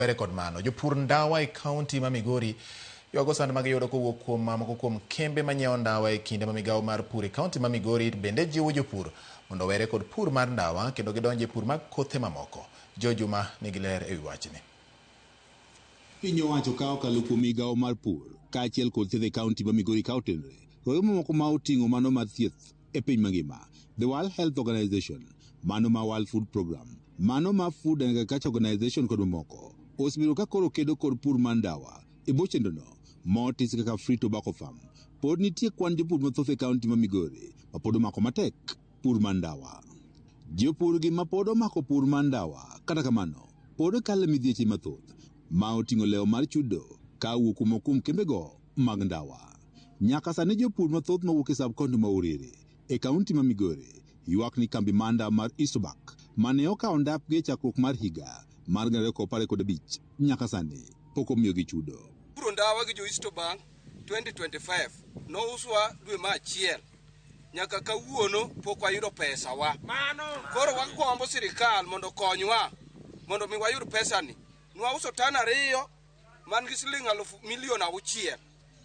Kod mano jopur ndawa e kaunti ma Migori yogo sand mag yudo kowuok kuom mamoko kuom kembe manyiewo ndawa e kinde ma migawo mar pur e kaunti ma Migori bende jiwo jopur mondo were kod pur mar ndawa kendo gidonje pur mag kothe mamoko. Jojuma nigi ler e wi wachni. Piny owacho ka okalo kuom migawo mar pur kaachiel kod thieth e kaunti ma Migori ka otenore romo mamoko ma oting'o mano mar thieth e piny mangima, the World Health Organization, mano ma World Food Program, mano ma Food and Agriculture Organization kod mamoko osebiro ka koro kedo kod pur mar ndawa e bwo chenrono motis kaka Free Tobacco Farm. Pod nitie kwan jopur mathoth e kaunti ma Migori ma pod omako matek pur mar ndawa. Jopur gi ma pod omako pur mar ndawa kata kamano pod kalo midhieche mathoth ma oting'o lewo mar chudo ka wuok kuom kembego mag ndawa. Nyaka sani jopur mathoth mawuok e sab-kaunti ma Uriri e kaunti ma Migori ywak ni kambi mar ndawa mar Eastobak mane okawo ndapgi e chakruok mar higa mar 2015 nyaka sani pok omiyogi chudo. Puro ndawa gi jo Eastobak 2025 nouswa dwe ma achiel nyaka kawuono pok wayudo pesa wa. Koro wagombo sirikal mondo konywa mondo mi wayud pesani. Nwauso tan 2 man gi siling milion 6.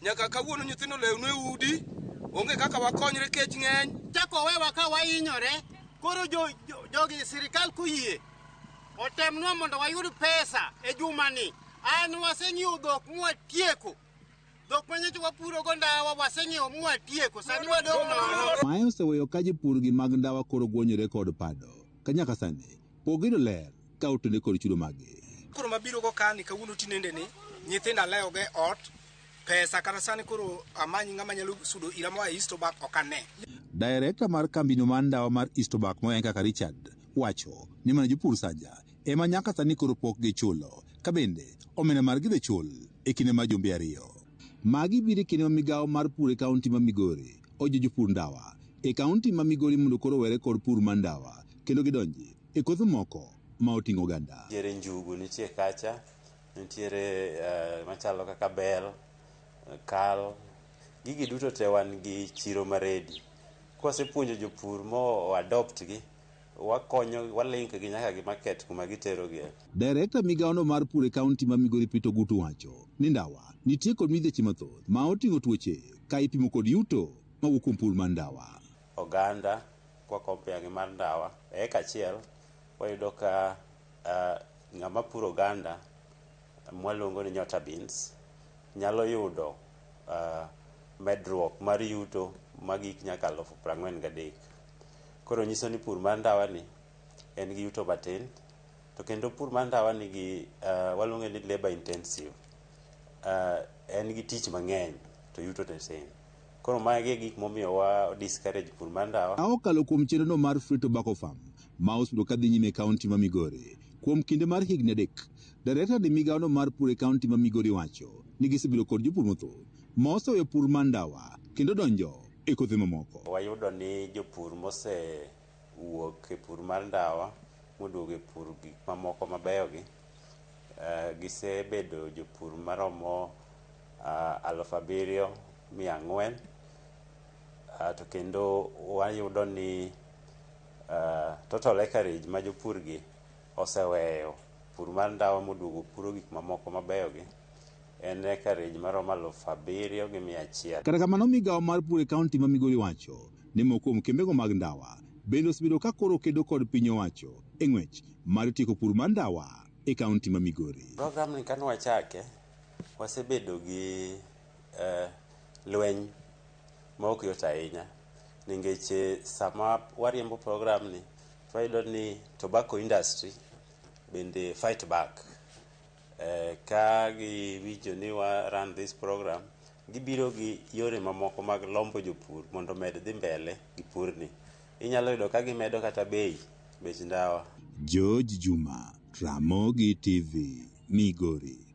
Nyaka kawuono nyithindo lewnwa e udi onge kaka wakonyre kech ng'eny. Chako wewa ka wahinyore koro jogi sirikal kuyie otemnwa mondo wayud pesa e jumani. An waseng'iewo dhok mwatieko. Dhok manyicho wapuro go ndawa waseng'iewo mwatieko. Sani wadong' nono. Mae oseweyo ka jopur gi mag ndawa koro gwonyore kod pado. Ka nyaka sani pok giyudo ler ka otenore kod chudo magi. Koro mabiro go kani kawuono tinende ni nyithindo alewo ge ot pesa kata sani koro amanyi ng'ama nyalo sudo ira moa Eastobak okane. Director mar kambino mar ndawa mar Eastobak moen kaka Richard wacho ni mana jopur sanja ema nyaka sani koro pok gichulo ka bende omenda mar gidhi chul e kinde ma jumbe 2. Magi biro kinde ma migawo mar pur e kaunti ma Migori ojo jopur ndawa e kaunti ma Migori mondo koro were kod pur mar ndawa kendo gidonji e kothe moko ma oting'o oganda. Nitiere njugu nitie kacha, nitiere machalo kaka bel, kal, gigi duto te wan gi chiro maredi. Kwasepuonjo jopur mo adopt gi, wakonyo walink gi nyaka gi market kuma gitero gi. Director migawono mar pur e kaunti ma Migori Peter Gutu wacho ni ndawa nitie kod midhieche mathoth ma oting'o tuoche ka ipimo kod yuto mawuok kuom pur mar ndawa. Oganda kwa kompea gi mar ndawa eka achiel wayudo ka ng'ama puro oganda mwaluongo ni Nyota Beans nyalo yudo medruok mar yuto magik nyaka 43,000. Koro nyiso ni pur mar ndawa ni en gi yuto matin to kendo pur mar ndawa ni gi waluongo ni labor intensive. En gi tich mang'eny to yuto tin. Koro magi e gik momiyo wa discourage pur mar ndawa. Okalo kuom chenrono mar Free Tobacco Farm ma osebedo ka dhi nyime e kaunti ma Migori kuom kinde mar higni 3. Director ni migawono mar pur e kaunti ma Migori wacho ni gisebedo kod jopur mathoth ma oseweyo pur mar ndawa kendo donjo e kothe mamoko. Wayudo ni jopur mosewuok e pur mar ndawa moduogo e pur gik mamoko mabeyo gi gisebedo jopur maromo 7,400. To kendo wayudo ni total acreage ma jopur gi oseweyo pur mar ndawa moduogo puro gik mamoko mabeyo gi en acreage maromo 7,100. Kata kamano migawo mar pur e kaunti ma Migori wacho ni moko kuom kembego mag ndawa bende osebedo ka koro kedo kod piny owacho e ng'wech mar tieko pur mar ndawa e kaunti ma Migori. Program ni kane wachake wasebedo gi lweny ma ok yot ahinya nikech sama wariembo program ni wayudo ni tobacco industry bende fight back. Ka giwinjo ni wa run this program gibiro gi yore mamoko mag lombo jopur mondo med dhi mbele gi purni. Inyalo yudo ka gimedo kata bech ndawa. George Juma, Ramogi TV, Migori.